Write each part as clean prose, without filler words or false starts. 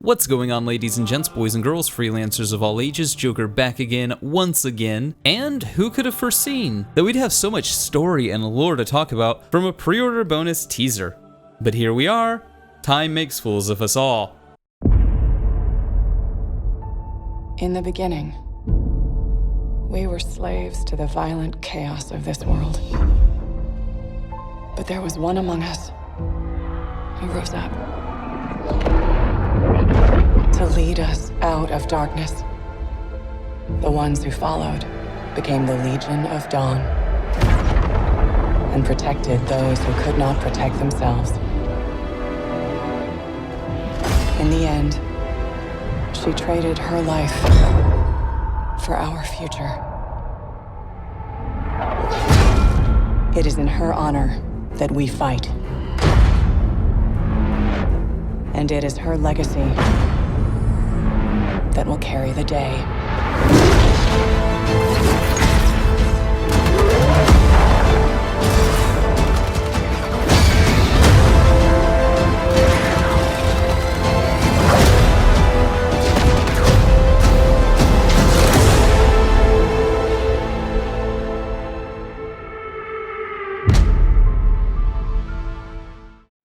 What's going on, ladies and gents, boys and girls, freelancers of all ages? Joker back again, once again. And who could have foreseen that we'd have so much story and lore to talk about from a pre-order bonus teaser? But here we are. Time makes fools of us all. In the beginning, we were slaves to the violent chaos of this world. But there was one among us who rose up to lead us out of darkness. The ones who followed became the Legion of Dawn and protected those who could not protect themselves. In the end, she traded her life for our future. It is in her honor that we fight. And it is her legacy that will carry the day.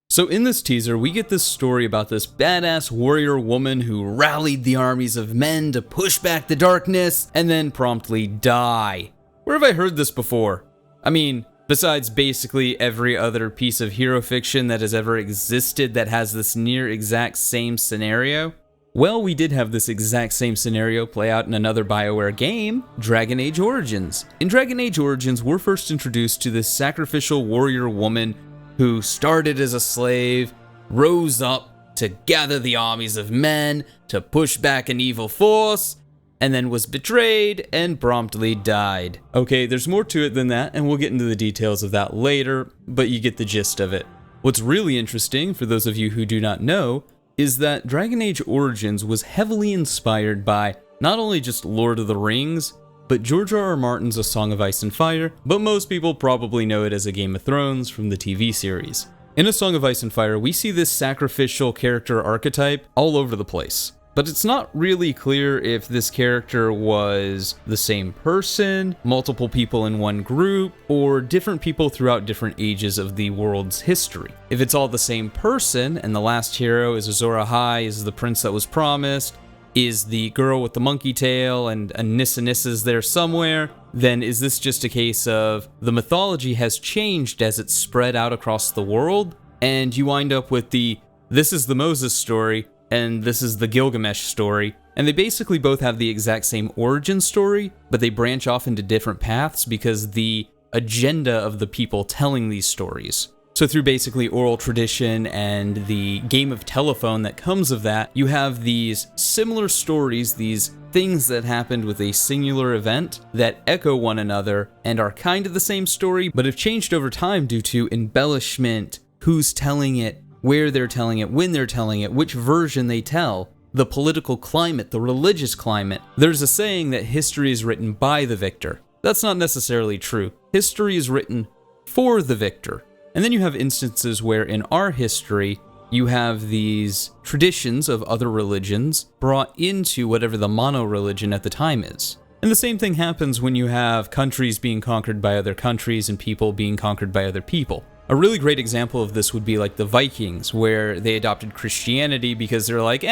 So in this teaser, we get this story about this badass warrior woman who rallied the armies of men to push back the darkness and then promptly die. Where have I heard this before? I mean, besides basically every other piece of hero fiction that has ever existed that has this near exact same scenario? Well, we did have this exact same scenario play out in another BioWare game, Dragon Age Origins. In Dragon Age Origins, we're first introduced to this sacrificial warrior woman who started as a slave, rose up to gather the armies of men to push back an evil force, and then was betrayed and promptly died. Okay, there's more to it than that, and we'll get into the details of that later, but you get the gist of it. What's really interesting, for those of you who do not know, is that Dragon Age Origins was heavily inspired by not only just Lord of the Rings, but George R.R. Martin's A Song of Ice and Fire, but most people probably know it as a Game of Thrones from the TV series. In A Song of Ice and Fire, we see this sacrificial character archetype all over the place. But it's not really clear if this character was the same person, multiple people in one group, or different people throughout different ages of the world's history. If it's all the same person, and the last hero is Azor Ahai, is the prince that was promised, is the girl with the monkey tail and a Nissa Nissa's there somewhere, then is this just a case of the mythology has changed as it's spread out across the world, and you wind up with this is the Moses story, and this is the Gilgamesh story, and they basically both have the exact same origin story, but they branch off into different paths because the agenda of the people telling these stories. So through basically oral tradition and the game of telephone that comes of that, you have these similar stories, these things that happened with a singular event that echo one another and are kind of the same story, but have changed over time due to embellishment, who's telling it, where they're telling it, when they're telling it, which version they tell, the political climate, the religious climate. There's a saying that history is written by the victor. That's not necessarily true. History is written for the victor. And then you have instances where in our history, you have these traditions of other religions brought into whatever the mono-religion at the time is. And the same thing happens when you have countries being conquered by other countries and people being conquered by other people. A really great example of this would be like the Vikings, where they adopted Christianity because they're like,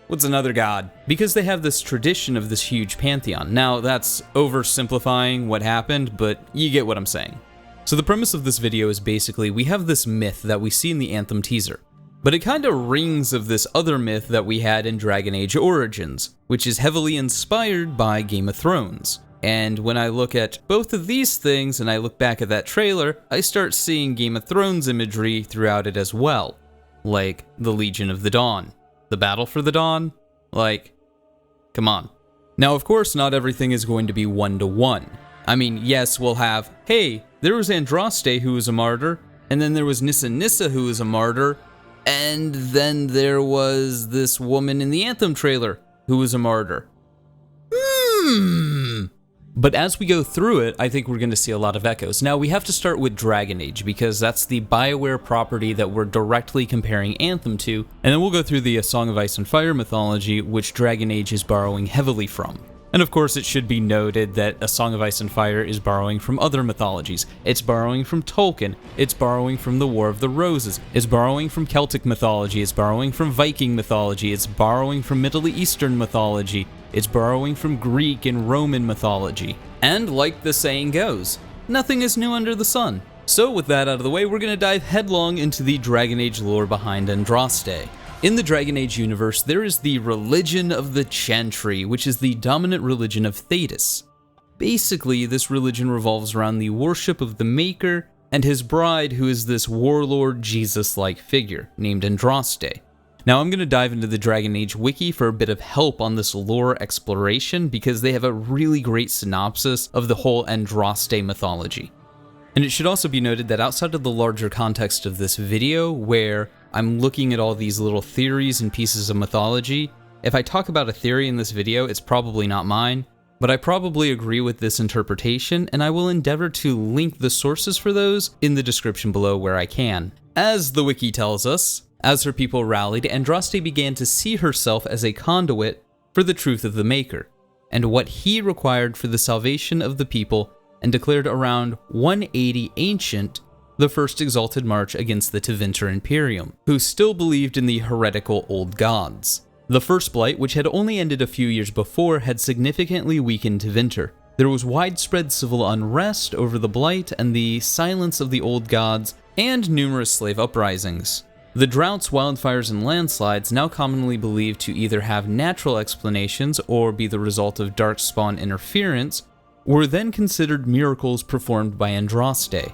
what's another god? Because they have this tradition of this huge pantheon. Now, that's oversimplifying what happened, but you get what I'm saying. So the premise of this video is basically we have this myth that we see in the Anthem teaser, but it kind of rings of this other myth that we had in Dragon Age Origins, which is heavily inspired by Game of Thrones. And when I look at both of these things and I look back at that trailer, I start seeing Game of Thrones imagery throughout it as well. Like the Legion of the Dawn, the Battle for the Dawn, like, come on. Now, of course, not everything is going to be one-to-one. I mean, yes, we'll have, hey, there was Andraste who was a martyr, and then there was Nissa Nissa who was a martyr, and then there was this woman in the Anthem trailer who was a martyr. But as we go through it, I think we're going to see a lot of echoes. Now, we have to start with Dragon Age, because that's the BioWare property that we're directly comparing Anthem to, and then we'll go through the A Song of Ice and Fire mythology, which Dragon Age is borrowing heavily from. And of course, it should be noted that A Song of Ice and Fire is borrowing from other mythologies. It's borrowing from Tolkien, it's borrowing from the War of the Roses, it's borrowing from Celtic mythology, it's borrowing from Viking mythology, it's borrowing from Middle Eastern mythology, it's borrowing from Greek and Roman mythology. And like the saying goes, nothing is new under the sun. So with that out of the way, we're going to dive headlong into the Dragon Age lore behind Andraste. In the Dragon Age universe, there is the religion of the Chantry, which is the dominant religion of Thetis. Basically, this religion revolves around the worship of the Maker and his bride, who is this warlord Jesus-like figure named Andraste. Now I'm going to dive into the Dragon Age wiki for a bit of help on this lore exploration, because they have a really great synopsis of the whole Andraste mythology. And it should also be noted that outside of the larger context of this video, where I'm looking at all these little theories and pieces of mythology, if I talk about a theory in this video, it's probably not mine, but I probably agree with this interpretation, and I will endeavor to link the sources for those in the description below where I can. As the wiki tells us, as her people rallied, Andraste began to see herself as a conduit for the truth of the Maker, and what he required for the salvation of the people, and declared around 180 Ancient the first exalted march against the Tevinter Imperium, who still believed in the heretical old gods. The First Blight, which had only ended a few years before, had significantly weakened Tevinter. There was widespread civil unrest over the Blight and the silence of the old gods, and numerous slave uprisings. The droughts, wildfires, and landslides, now commonly believed to either have natural explanations or be the result of darkspawn interference, were then considered miracles performed by Andraste.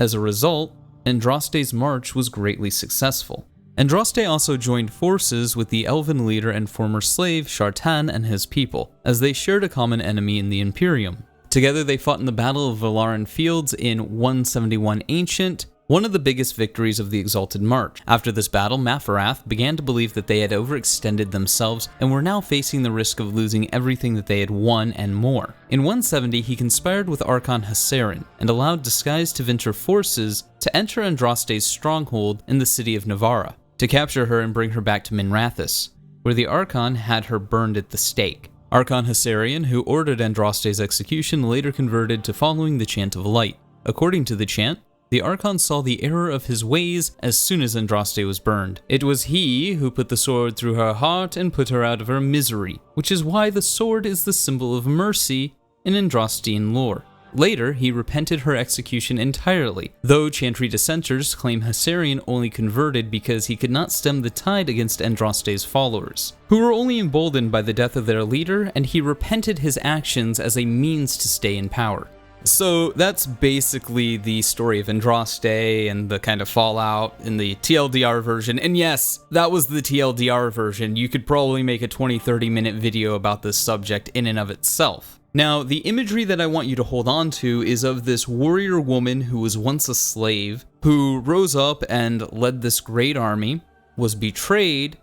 As a result, Andraste's march was greatly successful. Andraste also joined forces with the elven leader and former slave Shartan and his people, as they shared a common enemy in the Imperium. Together they fought in the Battle of Valaran Fields in 171 Ancient, one of the biggest victories of the Exalted March. After this battle, Mafarath began to believe that they had overextended themselves and were now facing the risk of losing everything that they had won and more. In 170, he conspired with Archon Hassarin and allowed disguised Tevinter forces to enter Andraste's stronghold in the city of Navarra, to capture her and bring her back to Minrathous, where the Archon had her burned at the stake. Archon Hassarian, who ordered Andraste's execution, later converted to following the Chant of Light. According to the chant, the Archon saw the error of his ways as soon as Andraste was burned. It was he who put the sword through her heart and put her out of her misery, which is why the sword is the symbol of mercy in Andrastean lore. Later, he repented her execution entirely, though Chantry dissenters claim Hassarian only converted because he could not stem the tide against Andraste's followers, who were only emboldened by the death of their leader, and he repented his actions as a means to stay in power. So that's basically the story of Andraste and the kind of fallout in the TLDR version. And yes, that was the TLDR version. You could probably make a 20-30 minute video about this subject in and of itself. Now, the imagery that I want you to hold on to is of this warrior woman who was once a slave, who rose up and led this great army, was betrayed,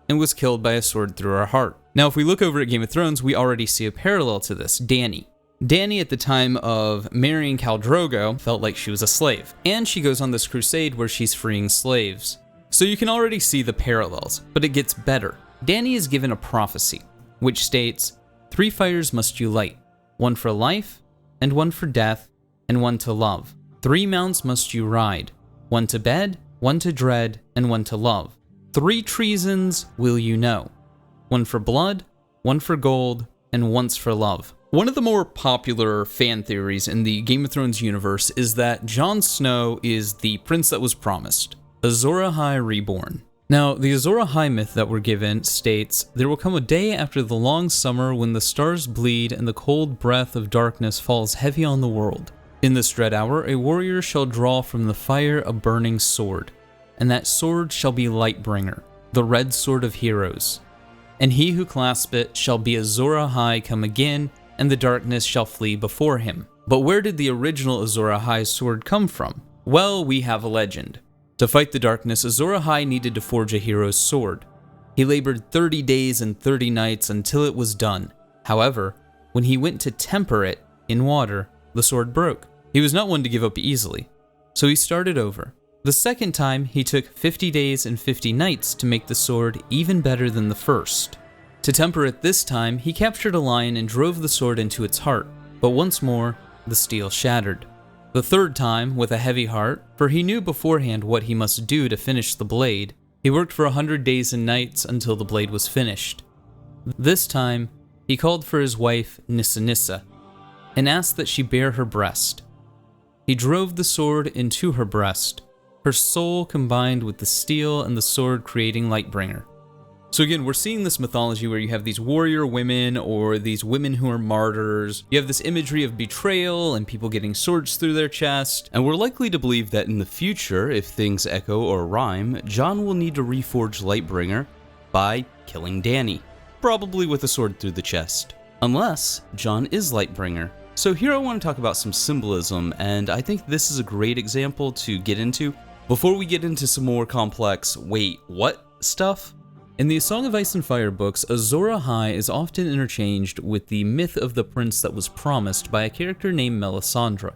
and was killed by a sword through her heart. Now, if we look over at Game of Thrones, we already see a parallel to this, Dany. Dany, at the time of marrying Khal Drogo, felt like she was a slave, and she goes on this crusade where she's freeing slaves. So you can already see the parallels, but it gets better. Dany is given a prophecy, which states, 3 fires must you light, 1 for life, and 1 for death, and 1 to love. 3 mounts must you ride, 1 to bed, 1 to dread, and 1 to love. 3 treasons will you know, 1 for blood, 1 for gold, and once for love. One of the more popular fan theories in the Game of Thrones universe is that Jon Snow is the prince that was promised, Azor Ahai reborn. Now, the Azor Ahai myth that we're given states, there will come a day after the long summer when the stars bleed and the cold breath of darkness falls heavy on the world. In this dread hour, a warrior shall draw from the fire a burning sword, and that sword shall be Lightbringer, the red sword of heroes. And he who clasps it shall be Azor Ahai come again, and the darkness shall flee before him. But where did the original Azor Ahai's sword come from? Well, we have a legend. To fight the darkness, Azor Ahai needed to forge a hero's sword. He labored 30 days and 30 nights until it was done. However, when he went to temper it, in water, the sword broke. He was not one to give up easily, so he started over. The second time, he took 50 days and 50 nights to make the sword even better than the first. To temper it this time, he captured a lion and drove the sword into its heart, but once more, the steel shattered. The third time, with a heavy heart, for he knew beforehand what he must do to finish the blade, he worked for 100 days and nights until the blade was finished. This time, he called for his wife, Nissa, and asked that she bare her breast. He drove the sword into her breast, her soul combined with the steel and the sword creating Lightbringer. So again, we're seeing this mythology where you have these warrior women or these women who are martyrs. You have this imagery of betrayal and people getting swords through their chest. And we're likely to believe that in the future, if things echo or rhyme, John will need to reforge Lightbringer by killing Dany, probably with a sword through the chest. Unless John is Lightbringer. So here I want to talk about some symbolism, and I think this is a great example to get into. Before we get into some more complex, wait, what stuff? In the A Song of Ice and Fire books, Azor Ahai is often interchanged with the myth of the prince that was promised by a character named Melisandre,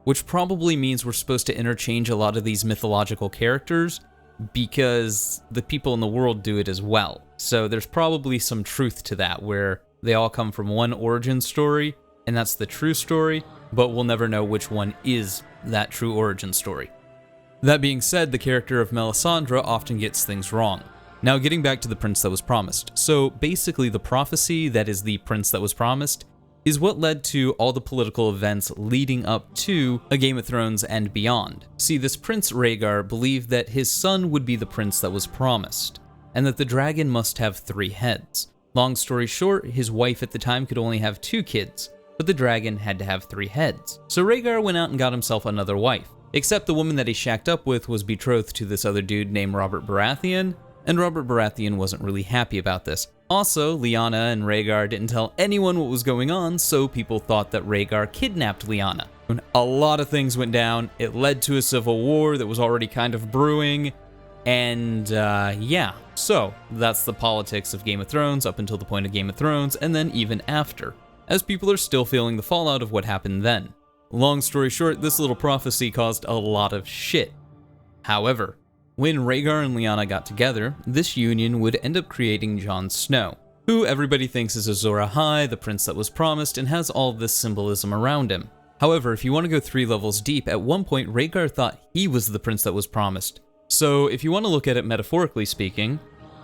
which probably means we're supposed to interchange a lot of these mythological characters because the people in the world do it as well. So there's probably some truth to that, where they all come from one origin story, and that's the true story, but we'll never know which one is that true origin story. That being said, the character of Melisandre often gets things wrong. Now, getting back to the prince that was promised. So basically, the prophecy that is the prince that was promised is what led to all the political events leading up to A Game of Thrones and beyond. See, this Prince Rhaegar believed that his son would be the prince that was promised, and that the dragon must have 3 heads. Long story short, his wife at the time could only have 2 kids, but the dragon had to have 3 heads. So Rhaegar went out and got himself another wife, except the woman that he shacked up with was betrothed to this other dude named Robert Baratheon, and Robert Baratheon wasn't really happy about this. Also, Lyanna and Rhaegar didn't tell anyone what was going on, so people thought that Rhaegar kidnapped Lyanna. A lot of things went down. It led to a civil war that was already kind of brewing, and yeah. So, that's the politics of Game of Thrones up until the point of Game of Thrones, and then even after, as people are still feeling the fallout of what happened then. Long story short, this little prophecy caused a lot of shit. However, when Rhaegar and Lyanna got together, this union would end up creating Jon Snow, who everybody thinks is Azor Ahai, the prince that was promised, and has all this symbolism around him. However, if you want to go 3 levels deep, at one point Rhaegar thought he was the prince that was promised. So if you want to look at it metaphorically speaking,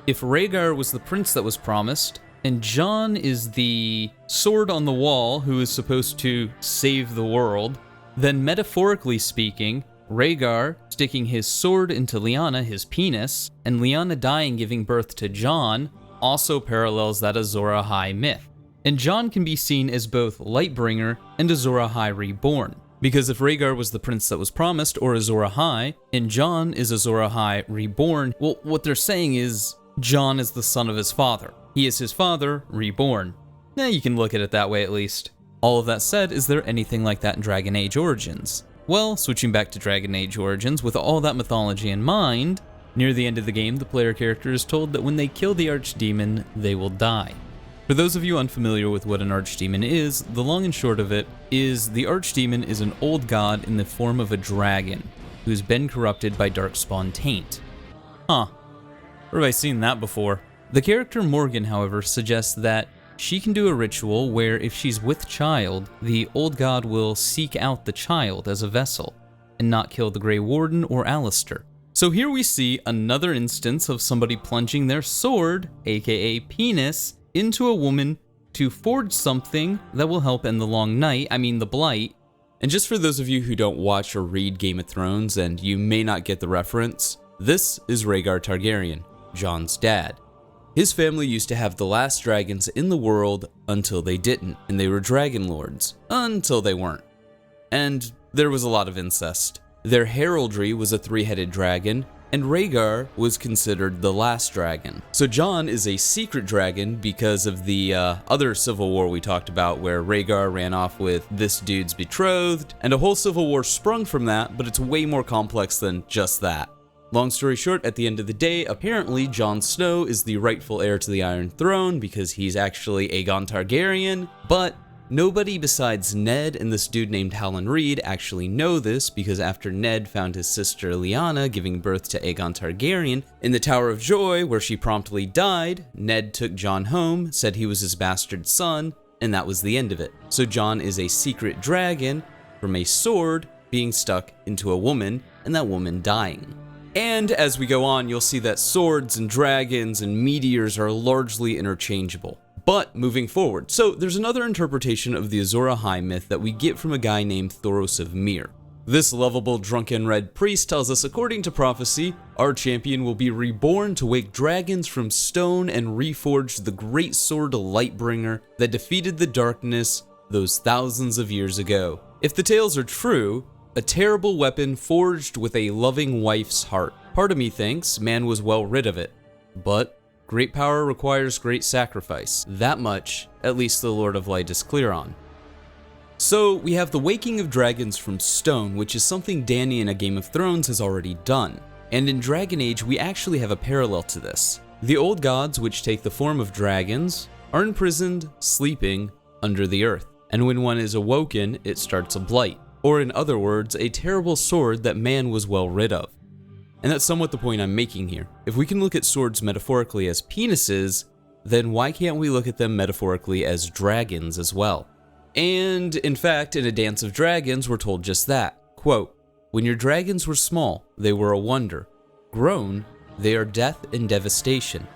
if Rhaegar was the prince that was promised, and Jon is the sword on the wall who is supposed to save the world, then metaphorically speaking, Rhaegar sticking his sword into Lyanna, his penis, and Lyanna dying giving birth to Jon also parallels that Azor Ahai myth. And Jon can be seen as both Lightbringer and Azor Ahai reborn. Because if Rhaegar was the prince that was promised, or Azor Ahai, and Jon is Azor Ahai reborn, well, what they're saying is Jon is the son of his father. He is his father, reborn. You can look at it that way at least. All of that said, is there anything like that in Dragon Age Origins? Well, switching back to Dragon Age Origins, with all that mythology in mind, near the end of the game, the player character is told that when they kill the archdemon, they will die. For those of you unfamiliar with what an archdemon is, the long and short of it is the archdemon is an old god in the form of a dragon, who's been corrupted by darkspawn taint. Huh. Where have I seen that before? The character Morgan, however, suggests that she can do a ritual where if she's with child, the old god will seek out the child as a vessel, and not kill the Grey Warden or Alistair. So here we see another instance of somebody plunging their sword, aka penis, into a woman to forge something that will help end the long night, the blight. And just for those of you who don't watch or read Game of Thrones and you may not get the reference, this is Rhaegar Targaryen, Jon's dad. His family used to have the last dragons in the world until they didn't, and they were dragon lords, until they weren't. And there was a lot of incest. Their heraldry was a 3-headed dragon, and Rhaegar was considered the last dragon. So Jon is a secret dragon because of the other civil war we talked about, where Rhaegar ran off with this dude's betrothed, and a whole civil war sprung from that, but it's way more complex than just that. Long story short, at the end of the day, apparently Jon Snow is the rightful heir to the Iron Throne because he's actually Aegon Targaryen, but Nobody besides Ned and this dude named Hallen Reed actually know this, because after Ned found his sister Lyanna giving birth to Aegon Targaryen in the Tower of Joy, where she promptly died, Ned took Jon home, said he was his bastard son, and that was the end of it. So Jon is a secret dragon from a sword being stuck into a woman, and that woman dying. And as we go on, you'll see that swords and dragons and meteors are largely interchangeable. But moving forward, so there's another interpretation of the Azor Ahai myth that we get from a guy named Thoros of Myr. This lovable drunken red priest tells us, according to prophecy, our champion will be reborn to wake dragons from stone and reforge the great sword Lightbringer that defeated the darkness those thousands of years ago. If the tales are true, a terrible weapon forged with a loving wife's heart. Part of me thinks man was well rid of it, but great power requires great sacrifice. That much, at least the Lord of Light is clear on. So we have the waking of dragons from stone, which is something Dany in A Game of Thrones has already done. And in Dragon Age, we actually have a parallel to this. The old gods, which take the form of dragons, are imprisoned, sleeping, under the earth. And when one is awoken, it starts a blight. Or in other words, a terrible sword that man was well rid of. And that's somewhat the point I'm making here. If we can look at swords metaphorically as penises, then why can't we look at them metaphorically as dragons as well? And in fact, in A Dance of Dragons, we're told just that. Quote, "When your dragons were small, they were a wonder. Grown, they are death and devastation.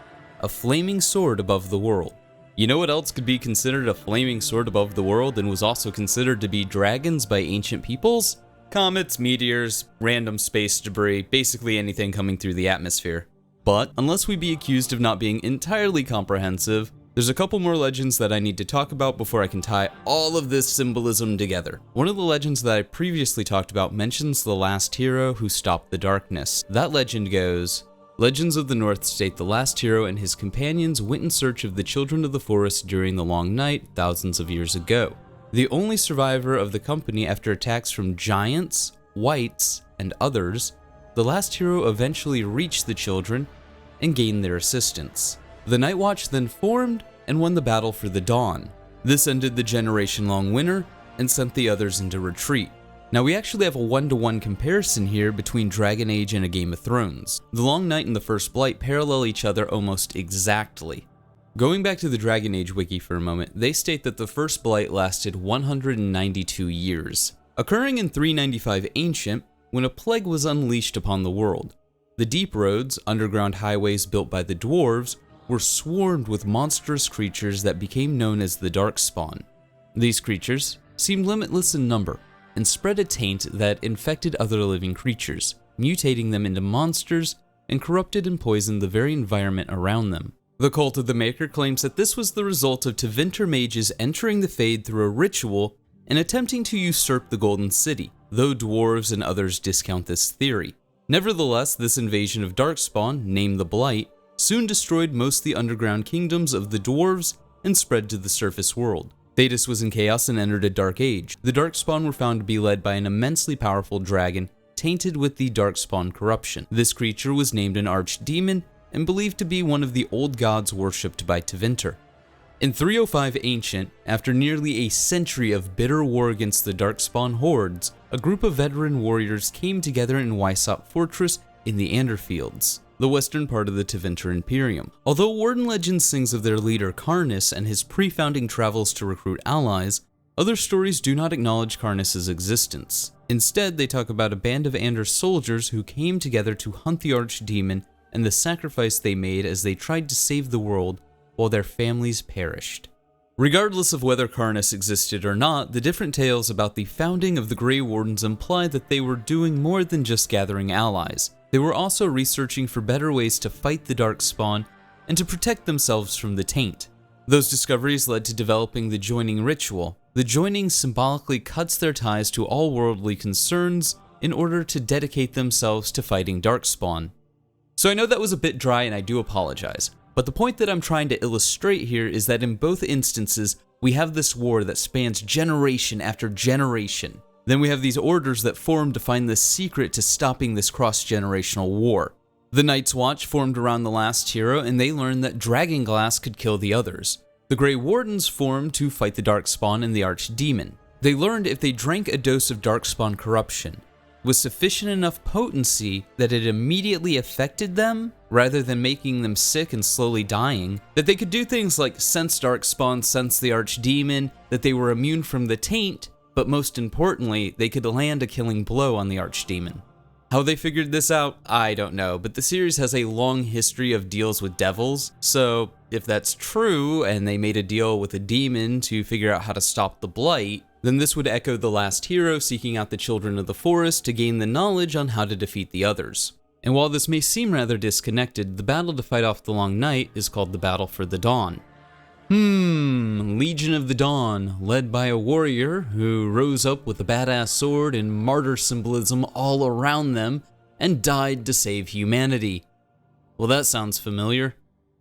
A flaming sword above the world." You know what else could be considered a flaming sword above the world and was also considered to be dragons by ancient peoples? Comets, meteors, random space debris, basically anything coming through the atmosphere. But unless we be accused of not being entirely comprehensive, there's a couple more legends that I need to talk about before I can tie all of this symbolism together. One of the legends that I previously talked about mentions the last hero who stopped the darkness. That legend goes, legends of the North state the last hero and his companions went in search of the children of the forest during the long night thousands of years ago. The only survivor of the company after attacks from giants, whites, and others, the last hero eventually reached the children and gained their assistance. The Night Watch then formed and won the battle for the dawn. This ended the generation-long winter and sent the others into retreat. Now we actually have a one-to-one comparison here between Dragon Age and A Game of Thrones. The Long Night and the First Blight parallel each other almost exactly. Going back to the Dragon Age wiki for a moment, they state that the First Blight lasted 192 years, occurring in 395 Ancient when a plague was unleashed upon the world. The deep roads, underground highways built by the dwarves, were swarmed with monstrous creatures that became known as the Darkspawn. These creatures seemed limitless in number and spread a taint that infected other living creatures, mutating them into monsters and corrupted and poisoned the very environment around them. The Cult of the Maker claims that this was the result of Tevinter mages entering the Fade through a ritual and attempting to usurp the Golden City, though dwarves and others discount this theory. Nevertheless, this invasion of Darkspawn, named the Blight, soon destroyed most of the underground kingdoms of the dwarves and spread to the surface world. Thedas was in chaos and entered a dark age. The Darkspawn were found to be led by an immensely powerful dragon tainted with the Darkspawn corruption. This creature was named an archdemon and believed to be one of the old gods worshipped by Tevinter. In 305 Ancient, after nearly a century of bitter war against the Darkspawn hordes, a group of veteran warriors came together in Wysop Fortress in the Anderfields, the western part of the Tevinter Imperium. Although Warden Legend sings of their leader Karnas and his pre-founding travels to recruit allies, other stories do not acknowledge Karnas' existence. Instead, they talk about a band of Anders soldiers who came together to hunt the archdemon and the sacrifice they made as they tried to save the world while their families perished. Regardless of whether Karnas existed or not, the different tales about the founding of the Grey Wardens imply that they were doing more than just gathering allies. They were also researching for better ways to fight the Darkspawn and to protect themselves from the taint. Those discoveries led to developing the Joining ritual. The Joining symbolically cuts their ties to all worldly concerns in order to dedicate themselves to fighting Darkspawn. So I know that was a bit dry and I do apologize, but the point that I'm trying to illustrate here is that in both instances, we have this war that spans generation after generation. Then we have these orders that formed to find the secret to stopping this cross-generational war. The Night's Watch formed around the last hero and they learned that Dragonglass could kill the others. The Grey Wardens formed to fight the Darkspawn and the Archdemon. They learned if they drank a dose of Darkspawn corruption with sufficient enough potency that it immediately affected them, rather than making them sick and slowly dying, that they could do things like sense Darkspawn, sense the Archdemon, that they were immune from the taint, but most importantly, they could land a killing blow on the Archdemon. How they figured this out, I don't know, but the series has a long history of deals with devils, so if that's true, and they made a deal with a demon to figure out how to stop the blight, then this would echo the last hero seeking out the children of the forest to gain the knowledge on how to defeat the others. And while this may seem rather disconnected, the battle to fight off the Long Night is called the Battle for the Dawn. Legion of the Dawn, led by a warrior who rose up with a badass sword and martyr symbolism all around them and died to save humanity. Well, that sounds familiar.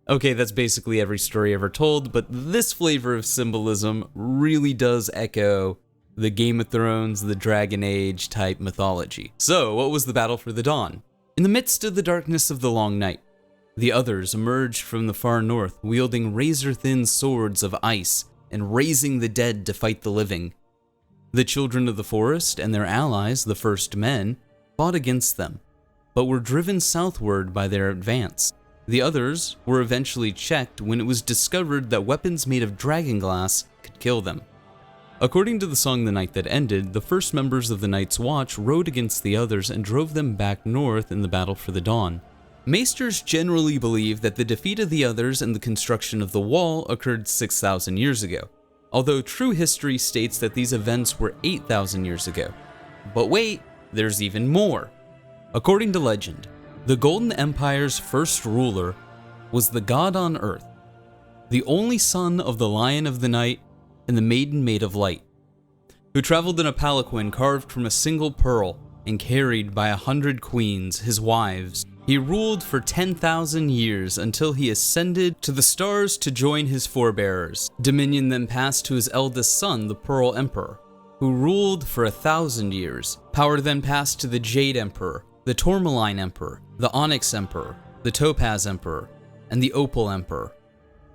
Okay, that's basically every story ever told, but this flavor of symbolism really does echo the Game of Thrones, the Dragon Age type mythology. So, what was the Battle for the Dawn? In the midst of the darkness of the Long Night, the others emerged from the far north, wielding razor-thin swords of ice and raising the dead to fight the living. The children of the forest and their allies, the First Men, fought against them, but were driven southward by their advance. The others were eventually checked when it was discovered that weapons made of dragon glass could kill them. According to the song The Night That Ended, the first members of the Night's Watch rode against the others and drove them back north in the Battle for the Dawn. Maesters generally believe that the defeat of the others and the construction of the wall occurred 6,000 years ago, although true history states that these events were 8,000 years ago. But wait, there's even more. According to legend, the Golden Empire's first ruler was the god on Earth, the only son of the Lion of the Night and the Maiden Maid of Light, who traveled in a palanquin carved from a single pearl and carried by 100 queens, his wives. He ruled for 10,000 years until he ascended to the stars to join his forebearers. Dominion then passed to his eldest son, the Pearl Emperor, who ruled for 1,000 years. Power then passed to the Jade Emperor, the Tourmaline Emperor, the Onyx Emperor, the Topaz Emperor, and the Opal Emperor,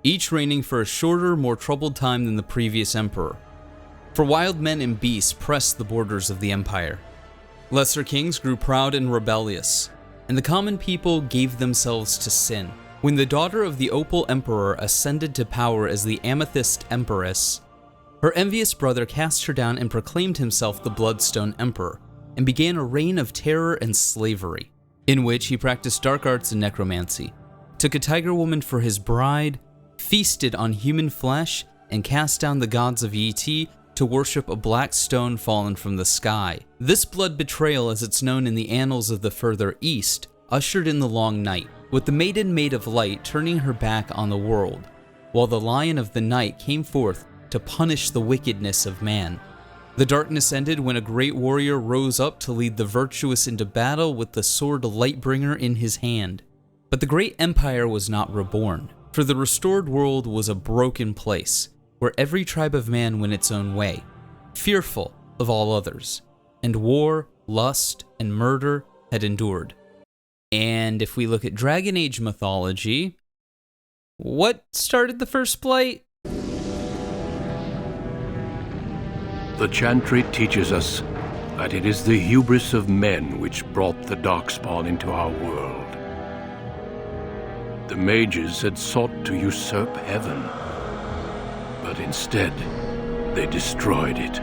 each reigning for a shorter, more troubled time than the previous emperor. For wild men and beasts pressed the borders of the empire. Lesser kings grew proud and rebellious, and the common people gave themselves to sin. When the daughter of the Opal Emperor ascended to power as the Amethyst Empress, her envious brother cast her down and proclaimed himself the Bloodstone Emperor, and began a reign of terror and slavery, in which he practiced dark arts and necromancy, took a tiger woman for his bride, feasted on human flesh, and cast down the gods of Et to worship a black stone fallen from the sky. This blood betrayal, as it's known in the annals of the further east, ushered in the Long Night, with the Maiden Maid of Light turning her back on the world, while the Lion of the Night came forth to punish the wickedness of man. The darkness ended when a great warrior rose up to lead the virtuous into battle with the sword Lightbringer in his hand. But the great empire was not reborn, for the restored world was a broken place, where every tribe of man went its own way, fearful of all others, and war, lust, and murder had endured. And if we look at Dragon Age mythology, what started the first blight? The Chantry teaches us that it is the hubris of men which brought the Darkspawn into our world. The mages had sought to usurp heaven, but instead, they destroyed it.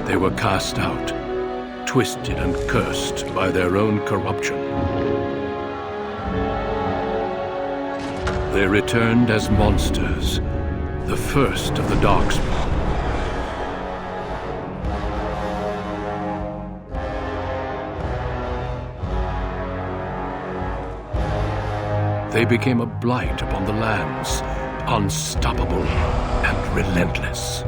They were cast out, twisted and cursed by their own corruption. They returned as monsters, the first of the Darkspawn. They became a blight upon the lands, unstoppable and relentless.